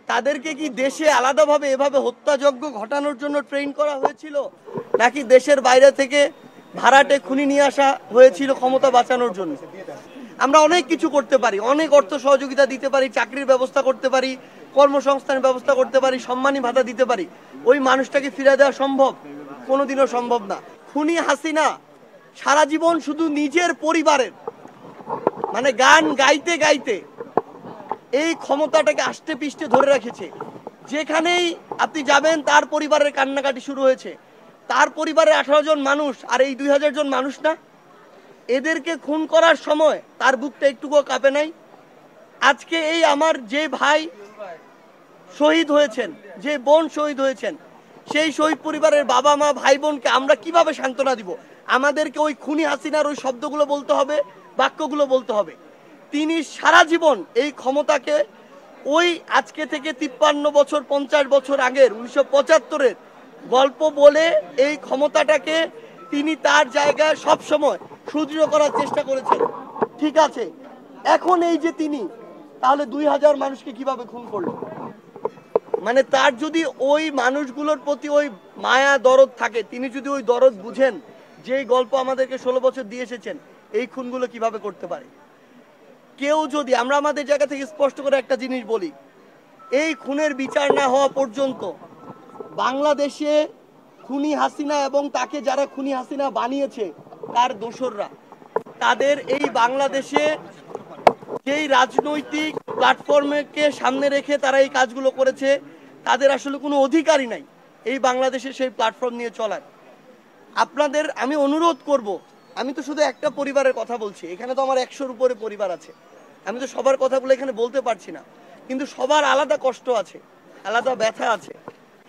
তাদেরকে কি দেশে আলাদাভাবে এভাবে হত্যাযজ্ঞ ঘটানোর জন্য ট্রেন করা হয়েছিল, নাকি দেশের বাইরে থেকে ভাড়াটে খুনি নিয়ে আসা হয়েছিল ক্ষমতা বাঁচানোর জন্য? আমরা অনেক কিছু করতে পারি, অনেক অর্থ সহযোগিতা দিতে পারি, চাকরির ব্যবস্থা করতে পারি, কর্মসংস্থানের ব্যবস্থা করতে পারি, সম্মানী ভাতা দিতে পারি। ওই মানুষটাকে ফিরে দেওয়া সম্ভব? কোনোদিনও সম্ভব না। খুনি হাসিনা সারা জীবন শুধু নিজের পরিবারের মানে গান গাইতে গাইতে এই ক্ষমতাটাকে আষ্টে পিষ্টে ধরে রেখেছে। যেখানেই আপনি যাবেন তার পরিবারের কান্নাকাটি শুরু হয়েছে। তার পরিবারে 18 জন মানুষ, আর এই 2000 জন মানুষ না? এদেরকে খুন করার সময় তার বুকটা একটুকুও কাঁপে নাই? আজকে এই আমার যে ভাই শহীদ হয়েছেন, যে বোন শহীদ হয়েছেন, সেই শহীদ পরিবারের বাবা মা ভাই বোনকে আমরা কিভাবে সান্ত্বনা দিব? আমাদেরকে ওই খুনি হাসিনার ওই শব্দগুলো বলতে হবে, বাক্যগুলো বলতে হবে। তিনি সারা জীবন এই ক্ষমতাকে ওই আজকে থেকে 53 বছর 50 বছর আগের 1975-এর গল্প বলে এই ক্ষমতাটাকে তিনি তার জায়গায় সব সময় সুদৃঢ় করার চেষ্টা করেছেন। ঠিক আছে, এখন এই যে তিনি তাহলে 2000 মানুষকে কিভাবে খুন করলো? মানে তার যদি ওই মানুষগুলোর প্রতি ওই মায়া দরদ থাকে, তিনি যদি ওই দরদ বুঝেন, যেই গল্প আমাদেরকে 16 বছর দিয়ে এসেছেন, এই খুনগুলো কিভাবে করতে পারে? কেউ যদি, আমরা আমাদের জায়গা থেকে স্পষ্ট করে একটা জিনিস বলি, এই খুনের বিচার না হওয়া পর্যন্ত বাংলাদেশে খুনি হাসিনা এবং তাকে যারা খুনি হাসিনা বানিয়েছে তার দোসররা, তাদের এই বাংলাদেশে যেই রাজনৈতিক প্ল্যাটফর্মকে সামনে রেখে তারা এই কাজগুলো করেছে, তাদের আসলে কোনো অধিকারই নাই এই বাংলাদেশে সেই প্ল্যাটফর্ম নিয়ে চলার। আপনাদের আমি অনুরোধ করব, আমি তো শুধু একটা পরিবারের কথা বলছি, এখানে তো আমার 100-র উপরে পরিবার আছে, আমি তো সবার কথাগুলো এখানে বলতে পারছি না, কিন্তু সবার আলাদা কষ্ট আছে, আলাদা ব্যথা আছে,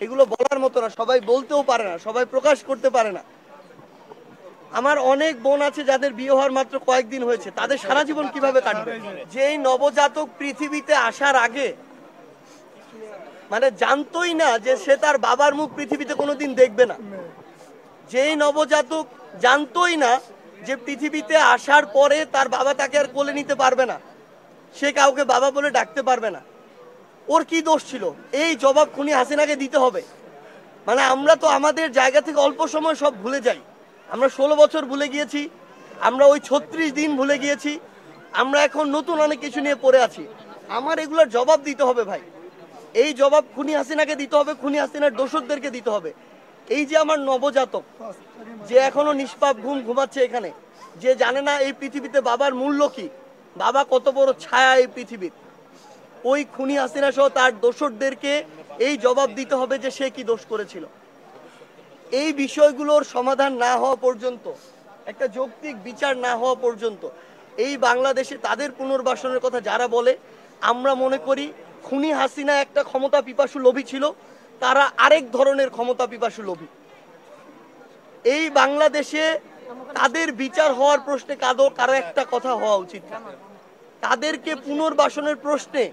এগুলো বলার মতো না, সবাই বলতেও পারে না, সবাই প্রকাশ করতে পারে না। আমার অনেক বোন আছে যাদের বিয়ে হওয়ার মাত্র কয়েকদিন হয়েছে, তাদের সারা জীবন কিভাবে কাটবে? যেই নবজাতক পৃথিবীতে আসার আগে মানে জানতোই না যে সে তার বাবার মুখ পৃথিবীতে কোনোদিন দেখবে না, যেই নবজাতক জানতোই না যে পৃথিবীতে আসার পরে তার বাবা তাকে আর কোলে নিতে পারবে না, সে কাউকে বাবা বলে ডাকতে পারবে না, ওর কি দোষ ছিল? এই জবাব খুনি হাসিনাকে দিতে হবে। মানে আমরা তো আমাদের জায়গা থেকে অল্প সময় সব ভুলে যাই। আমরা 16 বছর ভুলে গিয়েছি, আমরা ওই 36 দিন ভুলে গিয়েছি, আমরা এখন নতুন অনেক কিছু নিয়ে পড়ে আছি। আমার এগুলোর জবাব দিতে হবে ভাই, এই জবাব খুনি হাসিনাকে দিতে হবে, খুনি হাসিনার দোসরদেরকে দিতে হবে। এই যে আমার নবজাতক যে এখনো নিষ্পাপ ঘুম ঘুমাচ্ছে এখানে, যে জানে না এই পৃথিবীতে বাবার মূল্য কি, বাবা কত বড় ছায়া এই পৃথিবীর, ওই খুনি হাসিনা সহ তার দোসরদেরকে এই জবাব দিতে হবে যে সে কি দোষ করেছিল। এই বিষয়গুলোর সমাধান না হওয়া পর্যন্ত, একটা যৌক্তিক বিচার না হওয়া পর্যন্ত এই বাংলাদেশে তাদের পুনর্বাসনের কথা যারা বলে, আমরা মনে করি খুনি হাসিনা একটা ক্ষমতা পিপাসু লোভী ছিল, তারা আরেক ধরনের ক্ষমতা পিপাসু লোভী। এই বাংলাদেশে তাদের বিচার হওয়ার প্রশ্নে কারো একটা কথা হওয়া উচিত না, তাদেরকে পুনর্বাসনের প্রশ্নে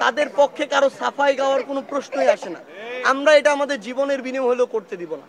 তাদের পক্ষে কারো সাফাই গাওয়ার কোনো প্রশ্নই আসে না। আমরা এটা আমাদের জীবনের বিনিময়ে হলেও করতে দিব না।